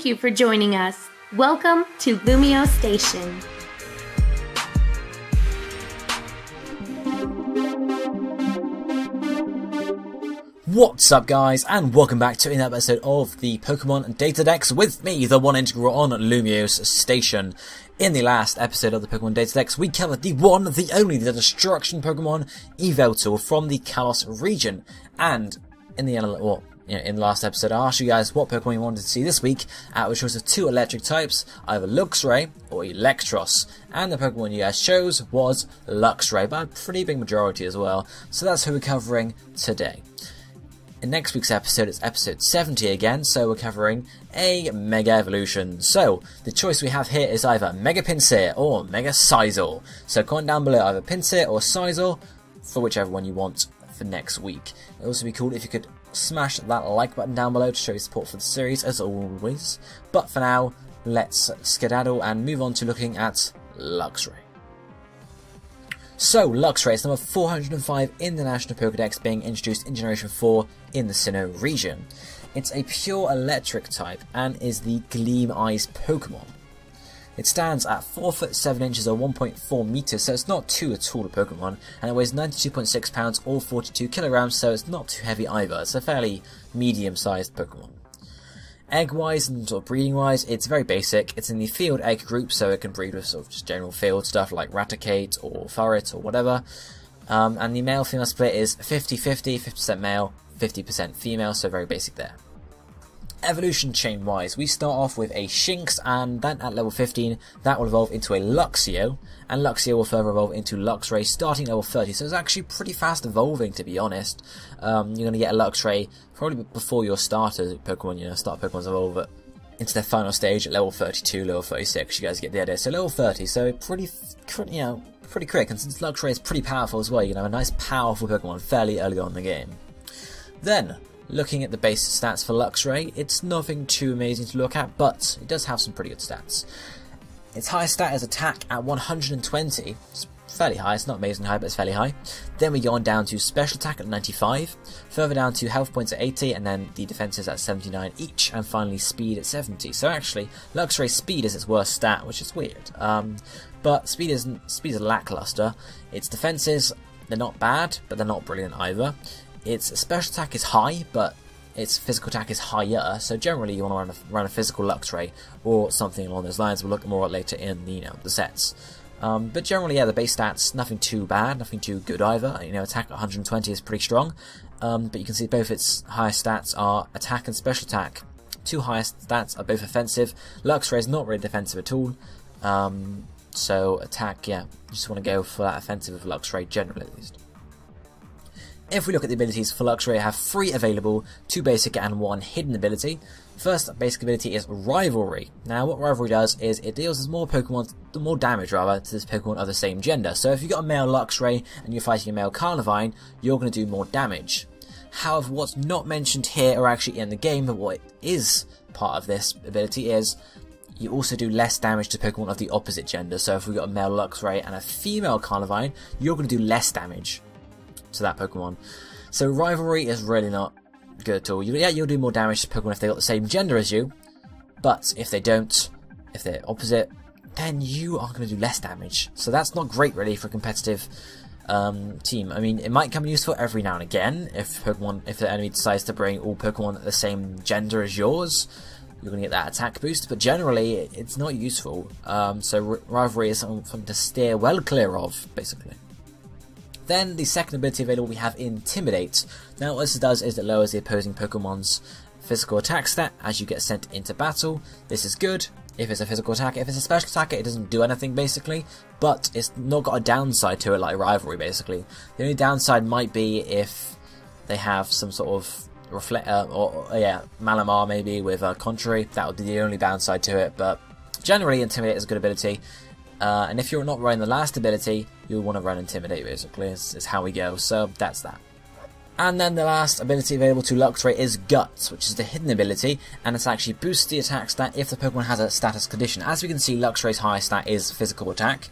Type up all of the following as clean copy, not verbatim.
Thank you for joining us. Welcome to LumioseStation. What's up guys, and welcome back to another episode of the Pokemon DataDex with me, TheOneIntegral on LumioseStation. In the last episode of the Pokemon DataDex, we covered the one, the only, the Destruction Pokemon Yveltal from the Kalos region. And in the in the last episode, I asked you guys what Pokemon you wanted to see this week, which was the two electric types, either Luxray or Electros. And the Pokemon you guys chose was Luxray, by a pretty big majority as well. So that's who we're covering today. In next week's episode, it's episode 70 again, so we're covering a Mega Evolution. So, the choice we have here is either Mega Pinsir or Mega Sizor. So comment down below either Pinsir or Sizor, for whichever one you want for next week. It would also be cool if you could smash that like button down below to show your support for the series, as always. But for now, let's skedaddle and move on to looking at Luxray. So, Luxray is number 405 in the National Pokédex, being introduced in Generation 4 in the Sinnoh region. It's a pure electric type and is the Gleam Eyes Pokemon. It stands at 4 foot 7 inches or 1.4 meters, so it's not too tall a Pokemon, and it weighs 92.6 pounds or 42 kilograms, so it's not too heavy either. It's a fairly medium-sized Pokemon. Egg-wise and sort of breeding-wise, it's very basic. It's in the field egg group, so it can breed with sort of just general field stuff like Raticate or Furret or whatever. And the male-female split is 50-50, 50% male, 50% female, so very basic there. Evolution chain-wise, we start off with a Shinx, and then at level 15, that will evolve into a Luxio, and Luxio will further evolve into Luxray starting level 30, so it's actually pretty fast evolving, to be honest. You're going to get a Luxray probably before your starter Pokemon, start Pokemon's evolve into their final stage at level 32, level 36, you guys get the idea. So level 30, so pretty quick, and since Luxray is pretty powerful as well, you can have a nice powerful Pokemon fairly early on in the game. Then, looking at the base stats for Luxray, it's nothing too amazing to look at, but it does have some pretty good stats. Its highest stat is attack at 120, it's fairly high, it's not amazingly high, but it's fairly high. Then we go on down to special attack at 95, further down to health points at 80, and then the defenses at 79 each, and finally speed at 70. So actually, Luxray's speed is its worst stat, which is weird. But speed is lackluster. Its defenses, they're not bad, but they're not brilliant either. Its special attack is high, but its physical attack is higher, so generally you want to run a physical Luxray or something along those lines. We'll look more at later in the sets. But generally, yeah, the base stats, nothing too bad, nothing too good either. Attack at 120 is pretty strong, but you can see both its highest stats are attack and special attack. Two highest stats are both offensive. Luxray is not really defensive at all, so attack, yeah, you just want to go for that offensive of Luxray, generally at least. If we look at the abilities for Luxray, I have 3 available, 2 basic and 1 hidden ability. First basic ability is Rivalry. Now what Rivalry does is it deals more damage rather, to this Pokemon of the same gender. So if you've got a male Luxray and you're fighting a male Carnivine, you're going to do more damage. However, what's not mentioned here or actually in the game, but what is part of this ability is you also do less damage to Pokemon of the opposite gender. So if we've got a male Luxray and a female Carnivine, you're going to do less damage to that Pokemon. So Rivalry is really not good at all. You'll do more damage to Pokemon if they've got the same gender as you, but if they don't, if they're opposite, then you are going to do less damage. So that's not great really for a competitive team. I mean, it might come useful every now and again if the enemy decides to bring all Pokemon the same gender as yours. You're going to get that attack boost, but generally it's not useful. So Rivalry is something to steer well clear of, basically. Then the second ability available we have Intimidate. Now what this does is it lowers the opposing Pokemon's physical attack stat as you get sent into battle. This is good if it's a physical attack. If it's a special attacker, it doesn't do anything basically, but it's not got a downside to it like Rivalry basically. The only downside might be if they have some sort of Malamar maybe with Contrary. That would be the only downside to it, but generally Intimidate is a good ability. And if you're not running the last ability, you'll want to run Intimidate basically, is how we go, so that's that. And then the last ability available to Luxray is Guts, which is the hidden ability, and it actually boosts the attack stat if the Pokemon has a status condition. As we can see, Luxray's highest stat is physical attack,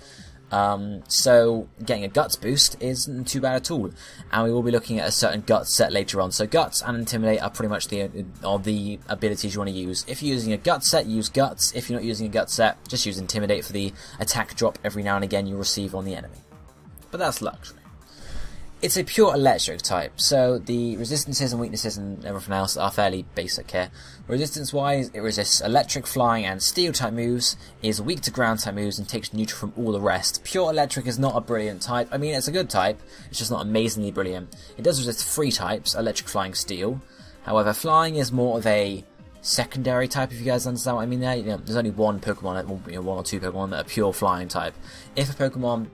So getting a Guts boost isn't too bad at all, and we will be looking at a certain Guts set later on. So Guts and Intimidate are pretty much the abilities you want to use. If you're using a Guts set, use Guts. If you're not using a Guts set, just use Intimidate for the attack drop every now and again you receive on the enemy. But that's Luxray. It's a pure electric type, so the resistances and weaknesses and everything else are fairly basic here. Resistance-wise, it resists electric, flying, and steel type moves, is weak to ground type moves, and takes neutral from all the rest. Pure electric is not a brilliant type. I mean, it's a good type, it's just not amazingly brilliant. It does resist 3 types, electric, flying, steel. However, flying is more of a secondary type, if you guys understand what I mean there. You know, there's only one Pokemon, one or two Pokemon that are pure flying type. If a Pokemon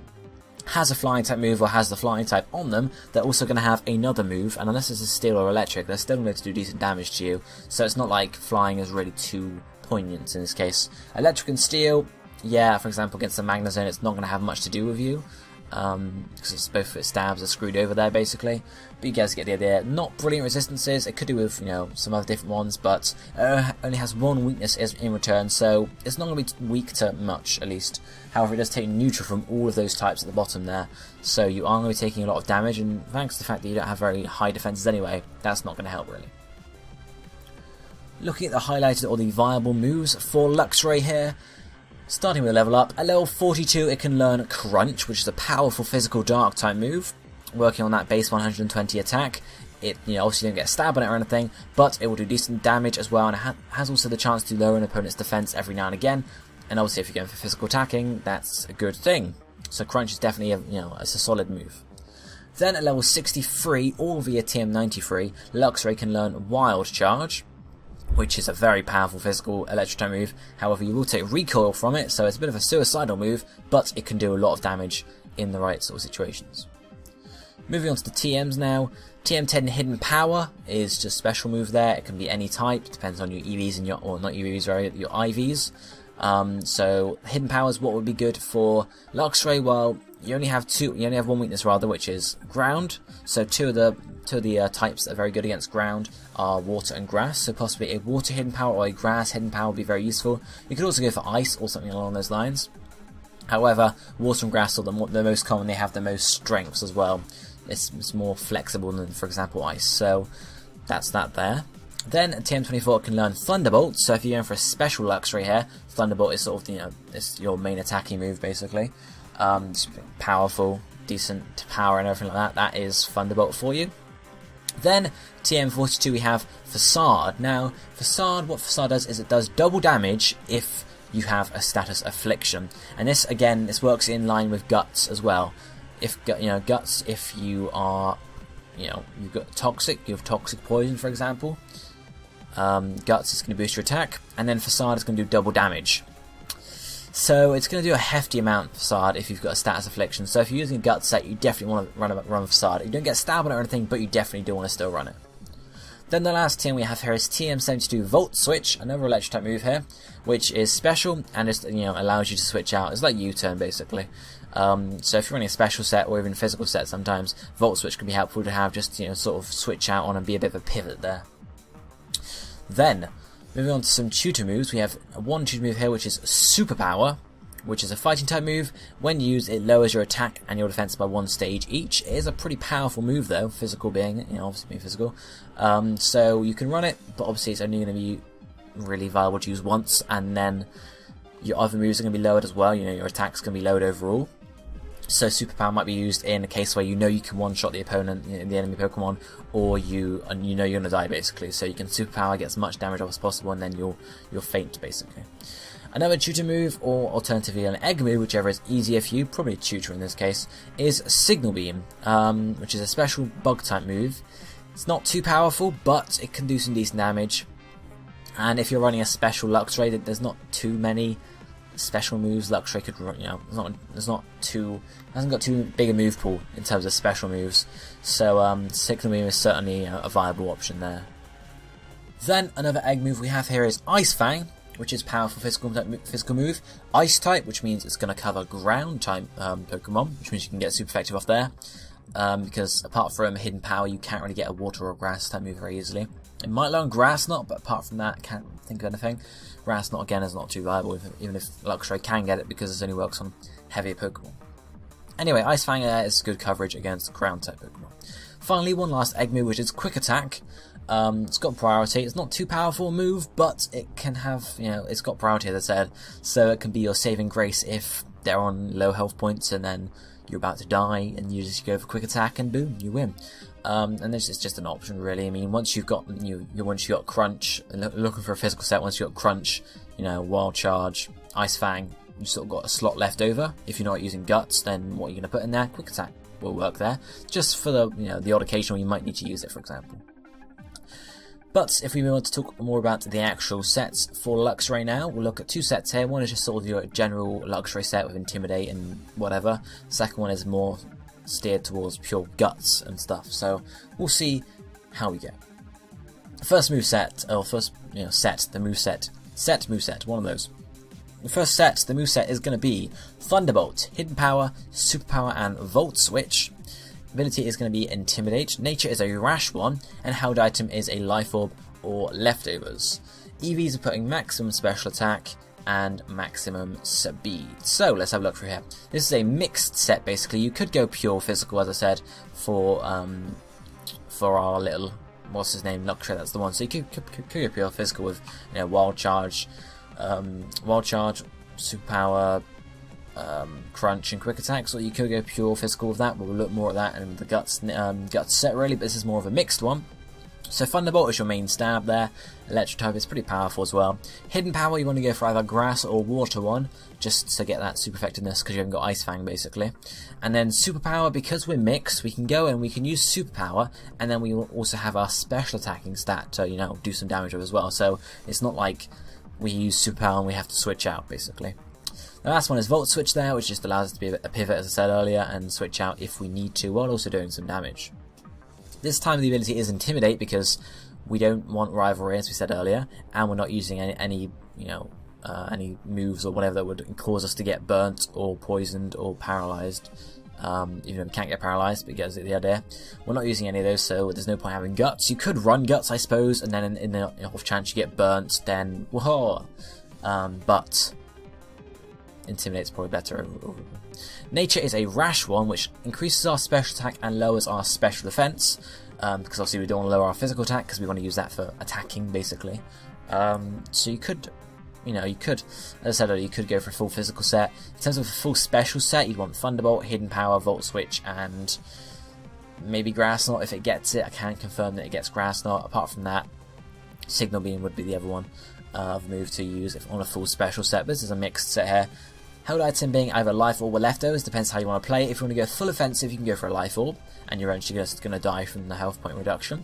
has a flying type move or has the flying type on them, they're also going to have another move, and unless it's a steel or electric, they're still going to do decent damage to you, so it's not like flying is really too poignant in this case. Electric and steel, yeah, for example against the Magnezone it's not going to have much to do with you, because it's both its stabs are screwed over there basically, but you guys get the idea. Not brilliant resistances, it could do with, you know, some other different ones, but only has one weakness in return, so it's not going to be weak to much at least. However, it does take neutral from all of those types at the bottom there, so you are going to be taking a lot of damage, and thanks to the fact that you don't have very high defenses anyway, that's not going to help really. Looking at the highlighted or the viable moves for Luxray here, starting with a level up, at level 42 it can learn Crunch, which is a powerful physical dark type move, working on that base 120 attack. It, you know, obviously you don't get a stab on it or anything, but it will do decent damage as well, and it has also the chance to lower an opponent's defense every now and again. And obviously if you're going for physical attacking, that's a good thing. So Crunch is definitely it's a solid move. Then at level 63, all via TM93, Luxray can learn Wild Charge, which is a very powerful physical electric type move. However, you will take recoil from it, so it's a bit of a suicidal move, but it can do a lot of damage in the right sort of situations. Moving on to the TMs now. TM10 Hidden Power is just a special move there. It can be any type, depends on your EVs and or not EVs, sorry, your IVs. So Hidden Power is what would be good for Luxray. Well, you only have one weakness rather, which is ground. So two of the types that are very good against ground are water and grass. So possibly a water hidden power or a grass hidden power would be very useful. You could also go for ice or something along those lines. However, water and grass are the most common. They have the most strengths as well. It's more flexible than, for example, ice. So that's that there. Then TM24 can learn Thunderbolt, so if you're going for a special Luxray here, Thunderbolt is sort of, it's your main attacking move basically. It's powerful, decent power and everything like that. That is Thunderbolt for you. Then TM42 we have Facade. Now Facade, what Facade does is it does double damage if you have a status Affliction, and this again, this works in line with Guts as well. If Guts, if you are, you've got toxic, you have toxic poison for example. Guts is going to boost your attack, and then Facade is going to do double damage. So it's going to do a hefty amount of Facade if you've got a status Affliction. So if you're using a Guts set, you definitely want to run a Facade. You don't get stabbed on it or anything, but you definitely do want to still run it. Then the last TM we have here is TM72 Volt Switch, another electric type move here, which is special and just allows you to switch out. It's like U-turn basically. So if you're running a special set or even a physical set, sometimes Volt Switch can be helpful to have, just sort of switch out on and be a bit of a pivot there. Then, moving on to some tutor moves, we have one tutor move here which is Superpower, which is a fighting type move. When used, it lowers your attack and your defense by 1 stage each. It is a pretty powerful move though, physical being, obviously being physical. So you can run it, but obviously it's only going to be really viable to use once, and then your other moves are going to be lowered as well. Your attack's going to be lowered overall. So Superpower might be used in a case where you can one-shot the opponent, the enemy Pokemon, or you're going to die basically. So you can Superpower, get as much damage off as possible, and then you'll faint basically. Another tutor move, or alternatively an egg move, whichever is easier for you, probably tutor in this case, is Signal Beam, which is a special bug type move. It's not too powerful, but it can do some decent damage. And if you're running a special Luxray, there's not too many special moves Luxray could run. Hasn't got too big a move pool in terms of special moves. So Signal Beam is certainly a viable option there. Then another egg move we have here is Ice Fang, which is powerful physical move. Ice type, which means it's going to cover ground type Pokemon, which means you can get super effective off there. Because apart from Hidden Power, you can't really get a water or grass type move very easily. It might learn Grass Knot, but apart from that, can't think of anything. Grass Knot again is not too viable, even if Luxray can get it because it only works on heavier Pokemon. Anyway, Ice Fang is good coverage against ground type Pokemon. Finally, one last egg move, which is Quick Attack. It's got priority. It's not too powerful a move, but it can have, it's got priority, as I said, so it can be your saving grace if they're on low health points and then you're about to die and you just go for Quick Attack and boom, you win. And this is just an option, really. I mean, once you've got once you got Crunch, looking for a physical set, once you got Crunch, Wild Charge, Ice Fang, you sort of got a slot left over. If you're not using Guts, then what are you going to put in there? Quick Attack will work there, just for the the odd occasion where you might need to use it, for example. But if we want to talk more about the actual sets for Luxray now, we'll look at two sets here. One is just sort of your general Luxray set with Intimidate and whatever. The second one is more steered towards pure Guts and stuff. So we'll see how we go. First moveset, or first set, the moveset. Set moveset, one of those. The first set, the moveset, is going to be Thunderbolt, Hidden Power, Superpower, and Volt Switch. Ability is going to be Intimidate. Nature is a rash one, and held item is a Life Orb or Leftovers. EVs are putting maximum special attack and maximum speed. So let's have a look through here. This is a mixed set basically. You could go pure physical, as I said, for our little, what's his name, Luxray, that's the one. So you could go pure physical with Wild Charge, Superpower, Crunch and Quick Attack, so you could go pure physical with that. We'll look more at that in the Guts set really, but this is more of a mixed one. So Thunderbolt is your main stab there. Electric type is pretty powerful as well. Hidden Power, you want to go for either Grass or Water one, just to get that super effectiveness because you haven't got Ice Fang basically. And then Superpower, because we're mixed, we can go and we can use Superpower, and then we will also have our special attacking stat to do some damage with as well. So it's not like we use Superpower and we have to switch out basically. The last one is Volt Switch there, which just allows us to be a pivot, as I said earlier, and switch out if we need to, while also doing some damage. This time the ability is Intimidate because we don't want Rivalry, as we said earlier, and we're not using any moves or whatever that would cause us to get burnt or poisoned or paralysed. Even though we can't get paralysed, but you get the idea. We're not using any of those, so there's no point having Guts. You could run Guts, I suppose, and then in the off chance you get burnt, then whoa. But Intimidate's probably better. Nature is a rash one, which increases our special attack and lowers our special defense, because obviously we don't want to lower our physical attack because we want to use that for attacking basically. So you could, as I said earlier, you could go for a full physical set. In terms of a full special set, you'd want Thunderbolt, Hidden Power, Volt Switch, and maybe Grass Knot if it gets it. I can't confirm that it gets Grass Knot. Apart from that, Signal Beam would be the other one of move to use if on a full special set. But this is a mixed set here. Held item being either Life Orb or Leftovers, depends how you want to play. If you want to go full offensive, you can go for a Life Orb, and you're actually just going to die from the health point reduction.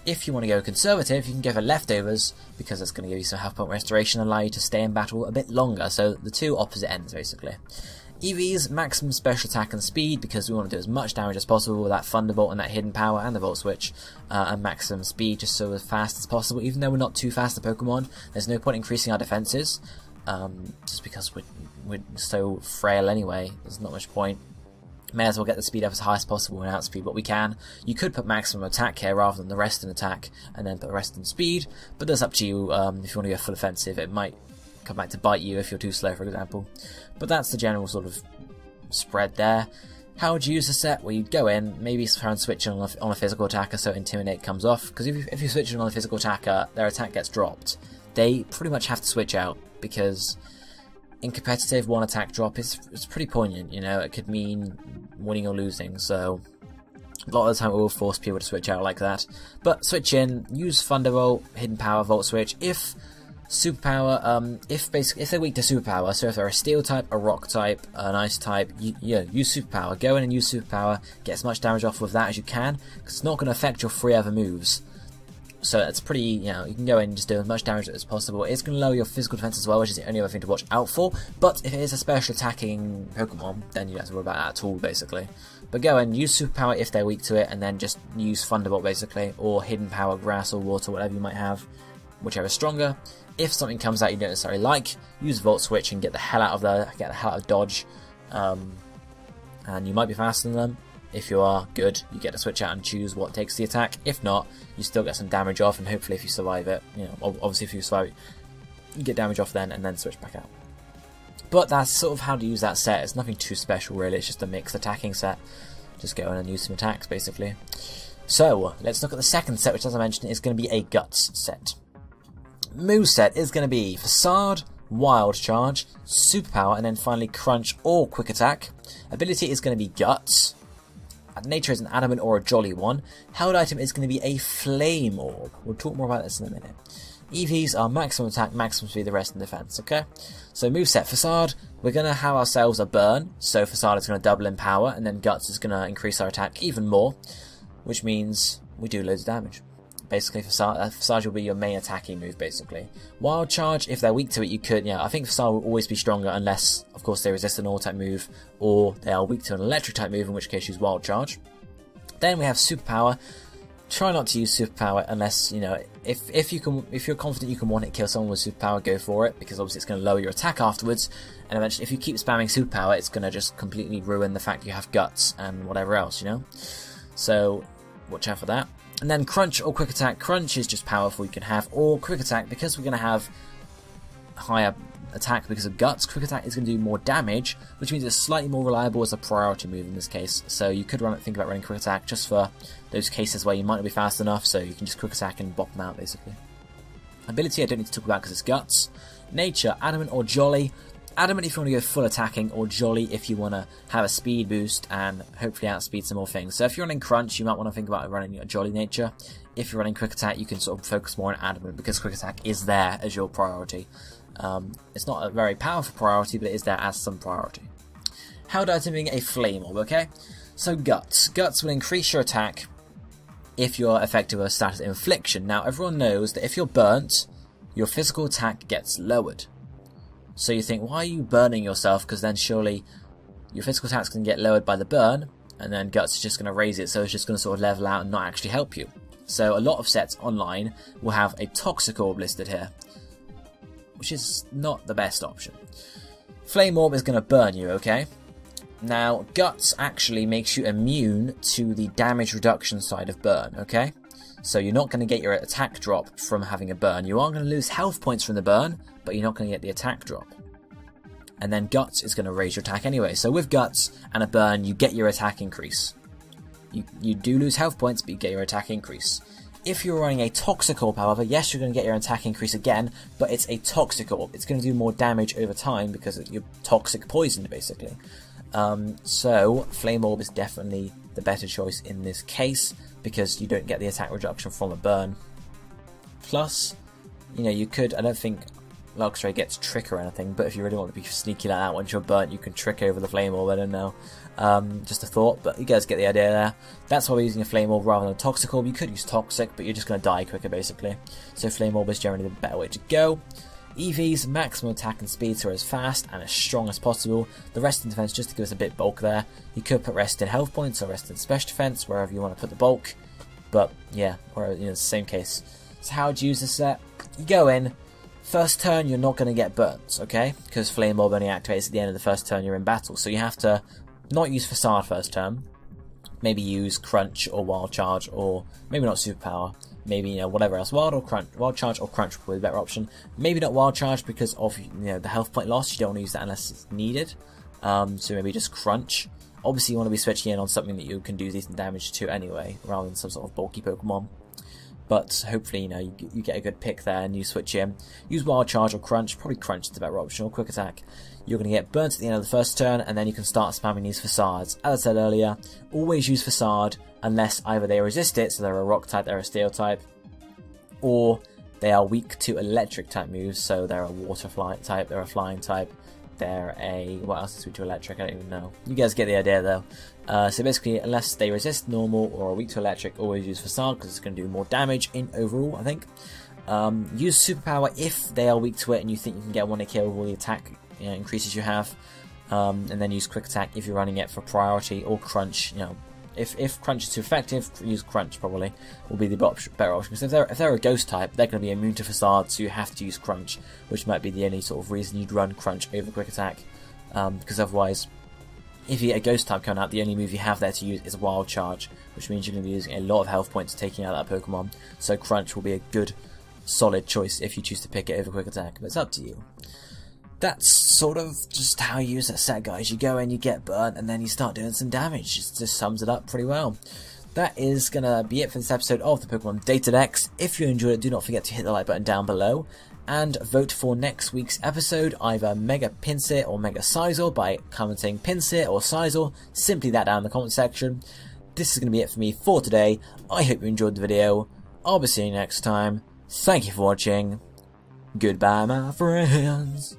If you want to go conservative, you can go for Leftovers, because it's going to give you some health point restoration and allow you to stay in battle a bit longer. So the two opposite ends, basically. EVs, maximum special attack and speed, because we want to do as much damage as possible with that Thunderbolt and that Hidden Power and the Volt Switch, and maximum speed, just so as fast as possible. Even though we're not too fast at Pokemon, there's no point increasing our defenses, just because we're so frail anyway. There's not much point. May as well get the speed up as high as possible and outspeed what we can. You could put maximum attack here rather than the rest in attack, and then put the rest in speed, but that's up to you. If you want to go full offensive, it might come back to bite you if you're too slow, for example. But that's the general sort of spread there. How would you use the set? Well, you'd go in, maybe try and switch on a physical attacker so Intimidate comes off, because if you switch on a physical attacker, their attack gets dropped. They pretty much have to switch out, because in competitive, one attack drop is pretty poignant, it could mean winning or losing, so a lot of the time it will force people to switch out like that. But switch in, use Thunderbolt, Hidden Power, Volt Switch. If Superpower, if they're weak to Superpower, so if they're a Steel type, a Rock type, an Ice type, use Superpower. Go in and use Superpower, get as much damage off with that as you can, because it's not going to affect your 3 other moves. So it's pretty, you can go in and just do as much damage as possible. It's going to lower your physical defense as well, which is the only other thing to watch out for. But if it is a special attacking Pokemon, then you don't have to worry about that at all, basically. But go in, use Superpower if they're weak to it, and then just use Thunderbolt, basically, or Hidden Power, Grass or Water, whatever you might have, whichever is stronger. If something comes out you don't necessarily like, use Volt Switch and get the hell out of there, get the hell out of dodge. And you might be faster than them. If you are good, you get to switch out and choose what takes the attack. If not, you still get some damage off, and hopefully if you survive it, obviously if you survive it, you get damage off then and then switch back out. But that's sort of how to use that set. It's nothing too special really, it's just a mixed attacking set. Just go in and use some attacks basically. So, let's look at the second set, which as I mentioned is going to be a Guts set. Moveset is going to be Facade, Wild Charge, Superpower, and then finally Crunch or Quick Attack. Ability is going to be Guts. Nature is an Adamant or a Jolly one. Held item is going to be a Flame Orb. We'll talk more about this in a minute. EVs are maximum attack, maximum speed, the rest in defense, okay? So moveset, Facade, we're going to have ourselves a burn, so Facade is going to double in power, and then Guts is going to increase our attack even more, which means we do loads of damage. Basically, Facade will be your main attacking move, basically. Wild Charge, if they're weak to it, you could, I think Facade will always be stronger unless, of course, they resist an all-type move, or they are weak to an electric type move, in which case use Wild Charge. Then we have Superpower. Try not to use Superpower unless, if you're confident you can one-hit kill someone with Superpower, go for it, because obviously it's going to lower your attack afterwards, and eventually if you keep spamming Superpower, it's going to just completely ruin the fact you have Guts and whatever else, So, watch out for that. And then Crunch or Quick Attack. Crunch is just powerful, you can have, or Quick Attack, because we're going to have higher attack because of Guts. Quick Attack is going to do more damage, which means it's slightly more reliable as a priority move in this case. So you could think about running Quick Attack just for those cases where you might not be fast enough, so you can just Quick Attack and bop them out basically. Ability I don't need to talk about because it's Guts. Nature, Adamant or Jolly. Adamant if you want to go full attacking, or Jolly if you want to have a speed boost and hopefully outspeed some more things. So if you're running Crunch, you might want to think about running a Jolly Nature. If you're running Quick Attack, you can sort of focus more on Adamant because Quick Attack is there as your priority. It's not a very powerful priority, but it is there as some priority. Held item being a Flame Orb, okay? So Guts. Guts will increase your attack if you're effective with a status Infliction. Now everyone knows that if you're burnt, your physical attack gets lowered. So you think, why are you burning yourself? Because then surely your physical attack's going to get lowered by the burn, and then Guts is just going to raise it, so it's just going to sort of level out and not actually help you. So a lot of sets online will have a Toxic Orb listed here, which is not the best option. Flame Orb is going to burn you, okay? Now, Guts actually makes you immune to the damage reduction side of burn, okay? So you're not going to get your attack drop from having a burn. You are going to lose health points from the burn, but you're not going to get the attack drop. And then Guts is going to raise your attack anyway. So with Guts and a burn, you get your attack increase. You do lose health points, but you get your attack increase. If you're running a Toxic Orb, however, yes, you're going to get your attack increase again, but it's a Toxic Orb. It's going to do more damage over time because you're toxic poisoned, basically. So Flame Orb is definitely the better choice in this case, because you don't get the attack reduction from a burn. Plus, you could, I don't think Luxray gets Trick or anything, but if you really want to be sneaky like that, once you're burnt, you can Trick over the Flame Orb, I don't know. Just a thought, but you guys get the idea there. That's why we're using a Flame Orb rather than a Toxic Orb. You could use Toxic, but you're just going to die quicker, basically. So Flame Orb is generally the better way to go. EVs, maximum attack and speed, so as fast and as strong as possible. The rest in defense, just to give us a bit of bulk there. You could put rest in health points or rest in special defense, wherever you want to put the bulk. But yeah, or it's the same case. So how would you use this set? You go in. First turn, you're not going to get burnt, okay? Because Flame Orb only activates at the end of the first turn you're in battle. So you have to not use Facade first turn. Maybe use Crunch or Wild Charge, or maybe not Superpower. Maybe, whatever else. Wild Charge or Crunch would be the better option. Maybe not Wild Charge because of, the health point loss. You don't want to use that unless it's needed. So maybe just Crunch. Obviously you want to be switching in on something that you can do decent damage to anyway, rather than some sort of bulky Pokemon. But hopefully, you get a good pick there and you switch in. Use Wild Charge or Crunch. Probably Crunch is the better option, or Quick Attack. You're going to get burnt at the end of the first turn, and then you can start spamming these Facades. As I said earlier, always use Facade unless either they resist it, so they're a Rock type, they're a Steel type, or they are weak to Electric type moves, so they're a Water type, they're a Flying type, they're a... what else is weak to Electric? I don't even know. You guys get the idea though. So basically, unless they resist Normal or are weak to Electric, always use Facade because it's going to do more damage in overall, I think. Use Superpower if they are weak to it and you think you can get one kill with all the attack increases you have. And then use Quick Attack if you're running it for priority, or Crunch. If Crunch is too effective, use Crunch probably will be the better option. Because if they're a Ghost type, they're going to be immune to Facade, so you have to use Crunch, which might be the only sort of reason you'd run Crunch over Quick Attack. Because otherwise, if you get a Ghost type coming out, the only move you have there to use is Wild Charge, which means you're going to be using a lot of health points taking out that Pokemon. So Crunch will be a good, solid choice if you choose to pick it over Quick Attack, but it's up to you. that's sort of just how you use that set, guys. You go in, you get burnt, and then you start doing some damage. It just sums it up pretty well. That is going to be it for this episode of the Pokemon DataDex. If you enjoyed it, do not forget to hit the like button down below. And vote for next week's episode, either Mega Pinsir or Mega Sizor, by commenting Pinsir or Sizor. Simply that down in the comment section. This is going to be it for me for today. I hope you enjoyed the video. I'll be seeing you next time. Thank you for watching. Goodbye, my friends.